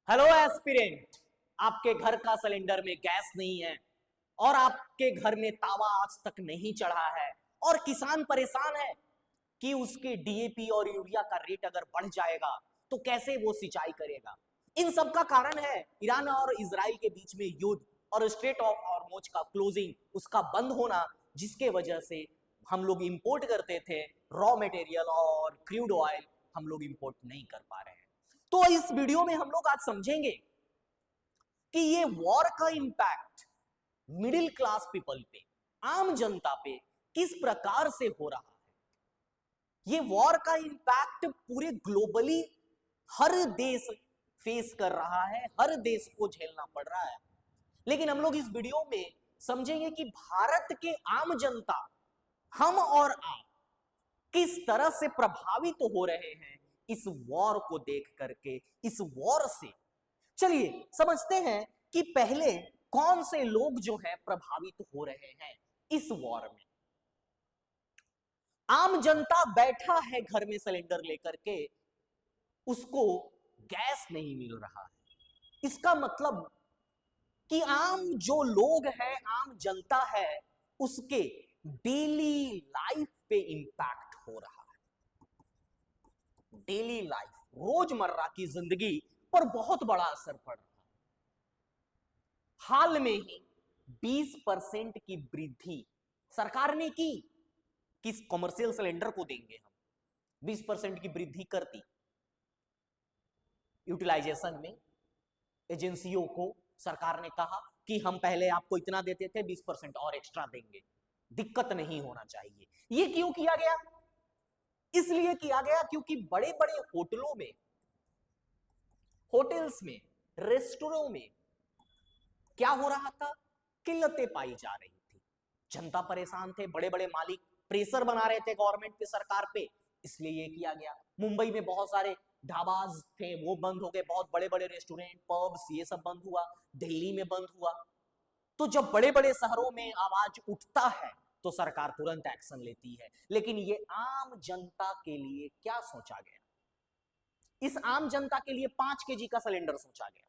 Hello aspirant. आपके घर का सिलेंडर में गैस नहीं है और आपके घर में तावा आज तक नहीं चढ़ा है और किसान परेशान है कि उसके डीएपी और यूरिया का रेट अगर बढ़ जाएगा तो कैसे वो सिंचाई करेगा। इन सब का कारण है ईरान और इजराइल के बीच में युद्ध और स्ट्रेट ऑफ हॉर्मुज का क्लोजिंग, उसका बंद होना, जिसके वजह से हम लोग इंपोर्ट करते थे रॉ मटेरियल और क्रूड ऑयल, हम लोग इंपोर्ट नहीं कर पा रहे हैं। तो इस वीडियो में हम लोग आज समझेंगे कि ये वॉर का इंपैक्ट मिडिल क्लास पीपल पे, आम जनता पे किस प्रकार से हो रहा है। ये वॉर का इंपैक्ट पूरे ग्लोबली हर देश फेस कर रहा है, हर देश को झेलना पड़ रहा है। लेकिन हम लोग इस वीडियो में समझेंगे कि भारत के आम जनता, हम और आप किस तरह से प्रभावित हो रहे हैं इस वॉर को देख करके, इस वॉर से। चलिए समझते हैं कि पहले कौन से लोग जो है प्रभावित हो रहे हैं इस वॉर में। आम जनता बैठा है घर में सिलेंडर लेकर के, उसको गैस नहीं मिल रहा है। इसका मतलब कि आम जो लोग हैं, आम जनता है, उसके डेली लाइफ पे इंपैक्ट हो रहा है। डेली लाइफ, रोजमर्रा की जिंदगी पर बहुत बड़ा असर पड़ रहा है। हाल में ही 20% की वृद्धि सरकार ने की। किस कॉमर्शियल सिलेंडर को देंगे हम, 20% की वृद्धि कर दी। यूटिलाइजेशन में एजेंसियों को सरकार ने कहा कि हम पहले आपको इतना देते थे, 20% और एक्स्ट्रा देंगे, दिक्कत नहीं होना चाहिए। ये क्यों किया गया? इसलिए किया गया क्योंकि बड़े बड़े होटलों में, होटल्स में, रेस्टोरेंट में क्या हो रहा था, किल्लतें पाई जा रही थी। जनता परेशान थे, बड़े बड़े मालिक प्रेशर बना रहे थे गवर्नमेंट पे, सरकार पे, इसलिए ये किया गया। मुंबई में बहुत सारे ढाबाज थे, वो बंद हो गए, बहुत बड़े बड़े रेस्टोरेंट, पब्स, ये सब बंद हुआ। दिल्ली में बंद हुआ। तो जब बड़े बड़े शहरों में आवाज उठता है तो सरकार तुरंत एक्शन लेती है। लेकिन ये आम जनता के लिए क्या सोचा गया? इस आम जनता के लिए 5 kg का सिलेंडर सोचा गया।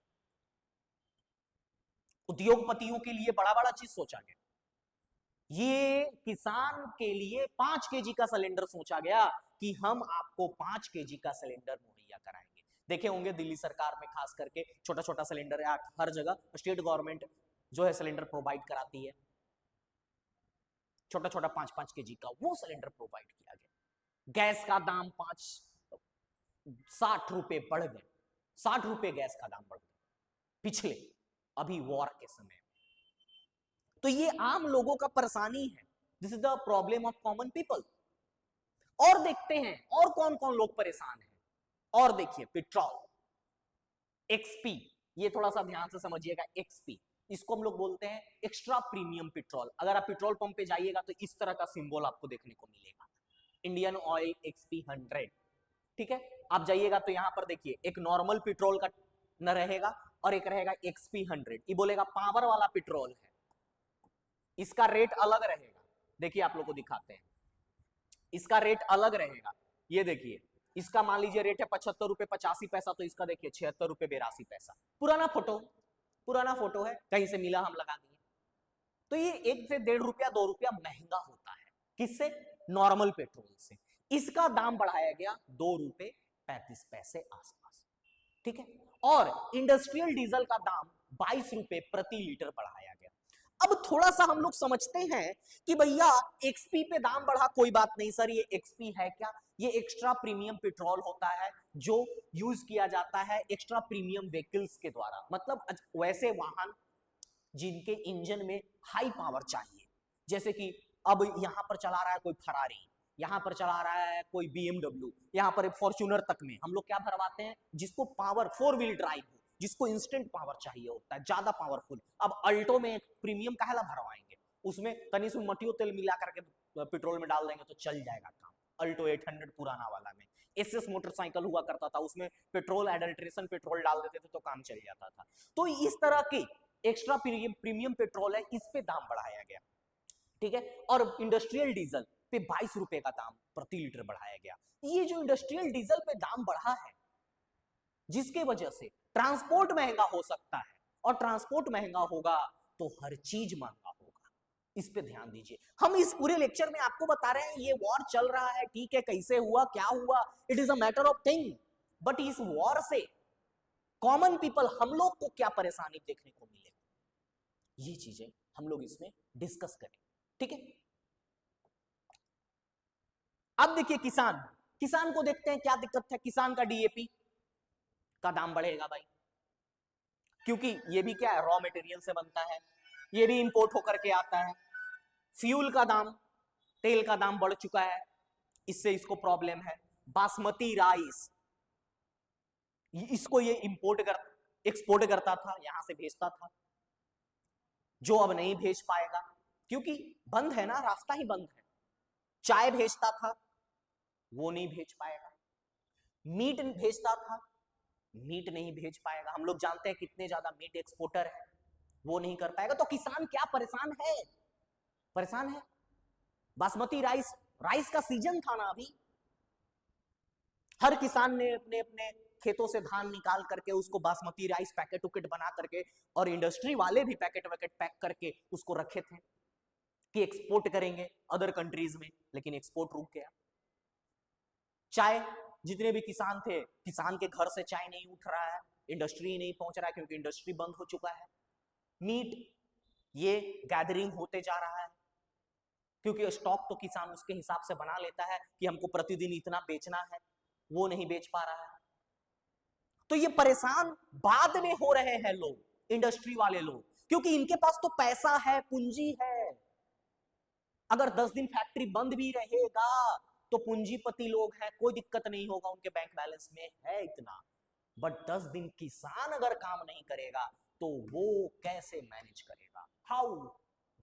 उद्योगपतियों के लिए बड़ा बड़ा चीज सोचा गया। ये किसान के लिए 5 kg का सिलेंडर सोचा गया कि हम आपको 5 kg का सिलेंडर मुहैया कराएंगे। देखे होंगे दिल्ली सरकार में खास करके छोटा छोटा सिलेंडर है, हर जगह स्टेट गवर्नमेंट जो है सिलेंडर प्रोवाइड कराती है। छोटा छोटा 5-5 kg का वो सिलेंडर प्रोवाइड किया गया। गैस का दाम 60 रुपए बढ़ गए, 60 रुपए गैस का दाम बढ़ गया पिछले, अभी वॉर के समय। तो ये आम लोगों का परेशानी है। This is the problem of common people. और देखते हैं और कौन कौन लोग परेशान हैं। और देखिए, पेट्रोल, एक्सपी, ये थोड़ा सा ध्यान से समझिएगा। एक्सपी, इसको हम लोग बोलते हैं एक्स्ट्रा प्रीमियम पेट्रोल। अगर आप पेट्रोल पंप पे जाइएगा तो इस तरह का सिंबल आपको देखने को मिलेगा, इंडियन ऑयल एक्सपी 100। ठीक है, आप जाइएगा तो यहां पर देखिए एक नॉर्मल पेट्रोल का न रहेगा और एक रहेगा एक्सपी 100। ये बोलेगा पावर वाला पेट्रोल है, इसका रेट अलग रहेगा। देखिए आप लोग को दिखाते हैं, इसका रेट अलग रहेगा। ये देखिए, इसका मान लीजिए रेट है 75 रुपए 85 पैसा, तो इसका देखिए 76 रुपए 82 पैसा। पुराना फोटो, पुराना फोटो है, कहीं से मिला, हम लगा दिए। तो ये 1 से 1.5 रुपया 2 रुपया महंगा होता है। किससे? नॉर्मल पेट्रोल से। इसका दाम बढ़ाया गया 2 रुपए 35 पैसे आसपास। ठीक है, और इंडस्ट्रियल डीजल का दाम 22 रुपए प्रति लीटर बढ़ाया गया। अब थोड़ा सा हम लोग समझते हैं कि भैया एक्सपी पे दाम बढ़ा, कोई बात नहीं सर, ये एक्सपी है क्या? ये एक्स्ट्रा प्रीमियम पेट्रोल होता है जो यूज किया जाता है एक्स्ट्रा प्रीमियम व्हीकल्स के द्वारा। मतलब वैसे वाहन जिनके इंजन में हाई पावर चाहिए, जैसे कि अब यहां पर चला रहा है कोई फरारी, यहां पर चला रहा है कोई बीएमडब्ल्यू, यहां पर फॉर्च्यूनर तक में हम लोग क्या भरवाते हैं, जिसको पावर 4 व्हील ड्राइव हो, जिसको इंस्टेंट पावर चाहिए होता है, ज्यादा पावरफुल। अब अल्टो में प्रीमियम काहेला भरवाएंगे, उसमें तनी से मटियो तेल मिला करके पेट्रोल में डाल देंगे तो चल जाएगा काम। अल्टो 800 पुराना वाला में, एसएस मोटरसाइकिल हुआ करता था, उसमें पेट्रोल एडल्ट्रेशन पेट्रोल डाल देते थे तो काम चल जाता था। तो इस तरह के एक्स्ट्रा प्रीमियम पेट्रोल है, इस पे दाम बढ़ाया गया। ठीक है, और इंडस्ट्रियल डीजल पे 22 रुपए का दाम प्रति लीटर बढ़ाया गया। ये जो इंडस्ट्रियल डीजल पे दाम बढ़ा है, जिसके वजह से ट्रांसपोर्ट महंगा हो सकता है, और ट्रांसपोर्ट महंगा होगा तो हर चीज महंगा होगा। इस पे ध्यान दीजिए। हम इस पूरे लेक्चर में आपको बता रहे हैं ये वॉर चल रहा है, ठीक है, कैसे हुआ, क्या हुआ, it is a matter of thing, but इस वॉर से कॉमन पीपल, हम लोग को क्या परेशानी देखने को मिलेगी, ये चीजें हम लोग इसमें डिस्कस करें, ठीक है। अब देखिए किसान, किसान को देखते हैं क्या दिक्कत है। किसान का डीएपी का दाम बढ़ेगा भाई, क्योंकि ये भी क्या है, रॉ मटेरियल से बनता है, ये भी इंपोर्ट होकर के आता है। फ्यूल का दाम, तेल का दाम बढ़ चुका है, इससे इसको प्रॉब्लम है। बासमती राइस, इसको ये एक्सपोर्ट करता था, यहां से भेजता था, जो अब नहीं भेज पाएगा क्योंकि बंद है ना, रास्ता ही बंद है। चाय भेजता था, वो नहीं भेज पाएगा। मीट भेजता था, मीट नहीं भेज पाएगा। हम लोग जानते हैं कितने ज्यादा मीट एक्सपोर्टर है, वो नहीं कर पाएगा। तो किसान क्या परेशान है, परेशान है। बासमती राइस, राइस का सीजन था ना अभी, हर किसान ने अपने अपने खेतों से धान निकाल करके उसको बासमती राइस पैकेट उकेट बना करके, और इंडस्ट्री वाले भी पैकेट वैकेट पैक करके उसको रखे थे कि एक्सपोर्ट करेंगे अदर कंट्रीज में, लेकिन एक्सपोर्ट रुक गया। चाय, जितने भी किसान थे, किसान के घर से चाय नहीं उठ रहा है, इंडस्ट्री नहीं पहुंच रहा है क्योंकि इंडस्ट्री बंद हो चुका है। मीट, ये गैदरिंग होते जा रहा है क्योंकि स्टॉक तो किसान उसके हिसाब से बना लेता है कि हमको प्रतिदिन इतना बेचना है, वो नहीं बेच पा रहा है। तो ये परेशान बाद में हो रहे हैं लोग, इंडस्ट्री वाले लोग, क्योंकि इनके पास तो पैसा है, पूंजी है। अगर 10 दिन फैक्ट्री बंद भी रहेगा तो पूंजीपति लोग हैं, कोई दिक्कत नहीं होगा, उनके बैंक बैलेंस में है इतना। बट 10 दिन किसान अगर काम नहीं करेगा तो वो कैसे मैनेज करेगा? How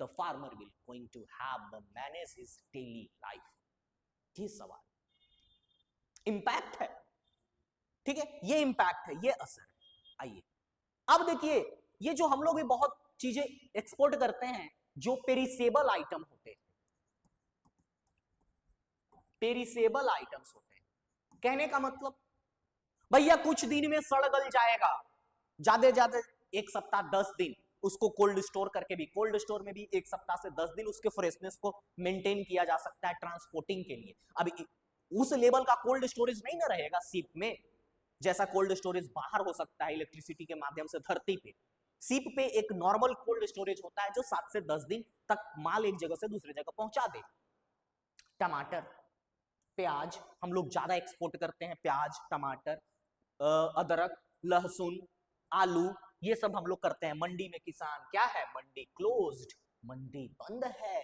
the farmer will going to have manage his daily life? ये सवाल, इंपैक्ट है, ठीक है, ये इंपैक्ट है, ये असर है। आइए अब देखिए, ये जो हम लोग भी बहुत चीजें एक्सपोर्ट करते हैं जो पेरिसेबल आइटम होते हैं, पेरिसेबल आइटम्स होते हैं, कहने का मतलब भैया कुछ दिन में सड़ गल जाएगा, ज्यादा ज्यादा 1 सप्ताह 10 दिन उसको कोल्ड स्टोर करके भी, कोल्ड स्टोर में भी 1 सप्ताह से 10 दिन उसके फ्रेशनेस को मेंटेन किया जा सकता है ट्रांसपोर्टिंग के लिए। अब उस लेवल का कोल्ड स्टोरेज नहीं ना रहेगा शिप में, जैसा कोल्ड स्टोरेज बाहर हो सकता है इलेक्ट्रिसिटी के माध्यम से धरती पे। शिप पे एक नॉर्मल कोल्ड स्टोरेज होता है जो 7 से 10 दिन तक माल एक जगह से दूसरी जगह पहुंचा दे। टमाटर, प्याज हम लोग ज्यादा एक्सपोर्ट करते हैं, प्याज, टमाटर, अदरक, लहसुन, आलू, ये सब हम लोग करते हैं। मंडी में किसान क्या है, मंडी क्लोज्ड, मंडी बंद है।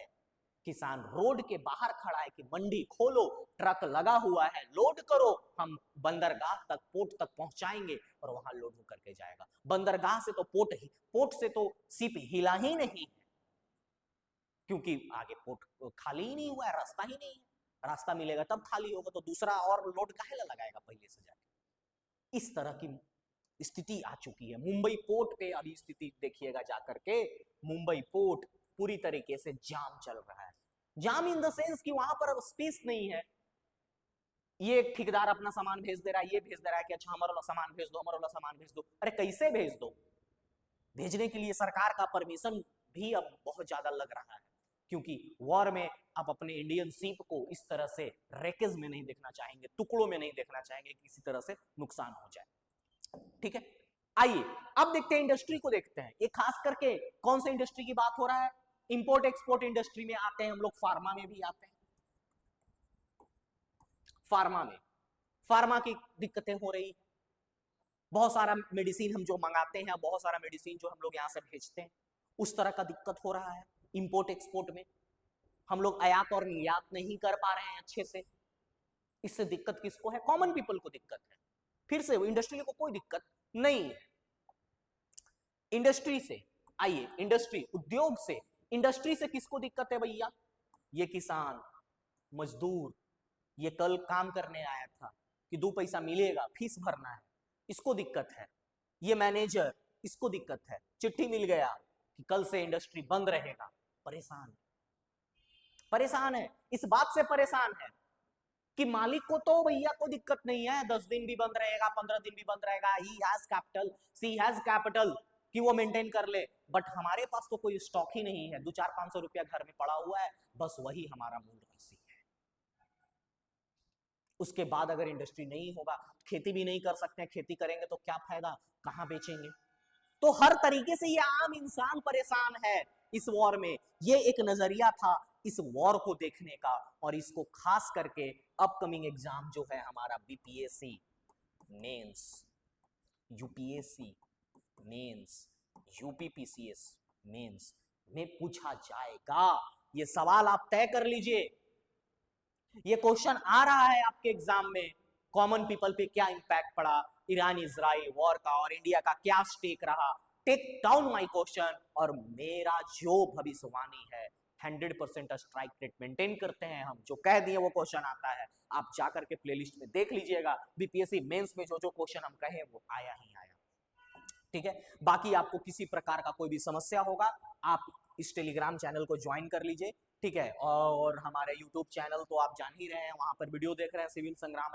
किसान रोड के बाहर खड़ा है कि मंडी खोलो, ट्रक लगा हुआ है, लोड करो, हम बंदरगाह तक, पोर्ट तक पहुंचाएंगे और वहां लोड होकर के जाएगा। बंदरगाह से तो पोर्ट से तो शिप हिला ही नहीं है, क्योंकि आगे पोर्ट खाली ही नहीं हुआ है, रास्ता ही नहीं है। रास्ता मिलेगा तब खाली होगा, तो दूसरा और लोड काहे लगाएगा पहले से जाके। इस तरह की स्थिति आ चुकी है। मुंबई पोर्ट पे अभी स्थिति देखिएगा जाकर के, मुंबई पोर्ट पूरी तरीके से जाम चल रहा है। जाम इन द सेंस कि वहां पर स्पेस नहीं है। ये ठेकेदार अपना सामान भेज दे रहा है, ये भेज दे रहा है कि अच्छा हमारा वाला सामान भेज दो, हमारा वाला सामान भेज दो। अरे कैसे भेज दो? भेजने के लिए सरकार का परमिशन भी अब बहुत ज्यादा लग रहा है, क्योंकि वॉर में आप अपने इंडियन शिप को इस तरह से रेकेज में नहीं देखना चाहेंगे, टुकड़ों में नहीं देखना चाहेंगे, किसी तरह से नुकसान हो जाए, ठीक है। आइए अब देखते हैं, इंडस्ट्री को देखते हैं। ये खास करके कौन से इंडस्ट्री की बात हो रहा है? इंपोर्ट एक्सपोर्ट इंडस्ट्री में आते हैं हम लोग, फार्मा में भी आते हैं। फार्मा में, फार्मा की दिक्कतें हो रही है। बहुत सारा मेडिसिन हम जो मंगाते हैं, बहुत सारा मेडिसिन जो हम लोग यहां से भेजते हैं, उस तरह का दिक्कत हो रहा है। इंपोर्ट एक्सपोर्ट में हम लोग आयात और निर्यात नहीं कर पा रहे हैं अच्छे से। इससे दिक्कत किसको है? कॉमन पीपल को दिक्कत है। फिर से इंडस्ट्री को कोई दिक्कत नहीं है। इंडस्ट्री से आइए, इंडस्ट्री, उद्योग से, इंडस्ट्री से किसको दिक्कत है भैया? ये किसान, मजदूर, ये कल काम करने आया था कि 2 पैसा मिलेगा, फीस भरना है, इसको दिक्कत है। ये मैनेजर, इसको दिक्कत है, चिट्ठी मिल गया कि कल से इंडस्ट्री बंद रहेगा, परेशान, परेशान है, इस बात से परेशान है कि मालिक को तो भैया कोई दिक्कत नहीं है, 10 दिन भी बंद रहेगा, 15 दिन भी बंद रहेगा, he has capital, she has capital कि वो मेंटेन कर ले, बट हमारे पास तो कोई स्टॉक ही नहीं है, 2-4-500 रुपया घर में पड़ा हुआ है, बस वही हमारा मूल राशि है। उसके बाद अगर इंडस्ट्री नहीं होगा, खेती भी नहीं कर सकते हैं, खेती करेंगे तो क्या फायदा, कहां बेचेंगे? तो हर तरीके से ये आम इंसान परेशान है इस वॉर में। ये एक नजरिया था इस वॉर को देखने का, और इसको खास करके अपकमिंग एग्जाम जो है हमारा BPSC mains, UPSC mains, UPPCS mains में पूछा जाएगा। ये सवाल आप तय कर लीजिए, ये क्वेश्चन आ रहा है आपके एग्जाम में, कॉमन पीपल पे क्या इंपैक्ट पड़ा ईरान इजराइल वॉर का, और इंडिया का क्या स्टेक रहा। टेक डाउन माय क्वेश्चन, और मेरा जो भविष्यवाणी है 100% स्ट्राइक रेट मेंटेन करते हैं हम, जो कह दिए वो क्वेश्चन आता है। आप जाकर के प्लेलिस्ट में देख लीजिएगा, बीपीएससी मेंस में जो जो क्वेश्चन हम कहे वो आया ही आया। ठीक है, बाकी आपको किसी प्रकार का कोई भी समस्या होगा, आप इस टेलीग्राम चैनल को ज्वाइन कर लीजिए। ठीक है, और हमारे यूट्यूब चैनल तो आप जान ही रहे हैं, वहां पर वीडियो देख रहे हैं, सिविल संग्राम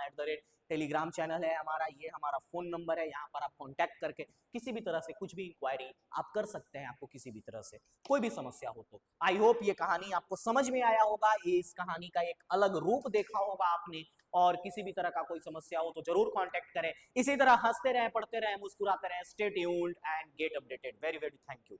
टेलीग्राम चैनल है हमारा, ये हमारा फोन नंबर है, यहाँ पर आप कांटेक्ट करके किसी भी तरह से कुछ भी इंक्वायरी आप कर सकते हैं। आपको किसी भी तरह से कोई भी समस्या हो तो आई होप ये कहानी आपको समझ में आया होगा, इस कहानी का एक अलग रूप देखा होगा आपने, और किसी भी तरह का कोई समस्या हो तो जरूर कांटेक्ट करें। इसी तरह हंसते रहें, पढ़ते रहें, मुस्कुराते रहें। Stay tuned and get updated. Very very thank you.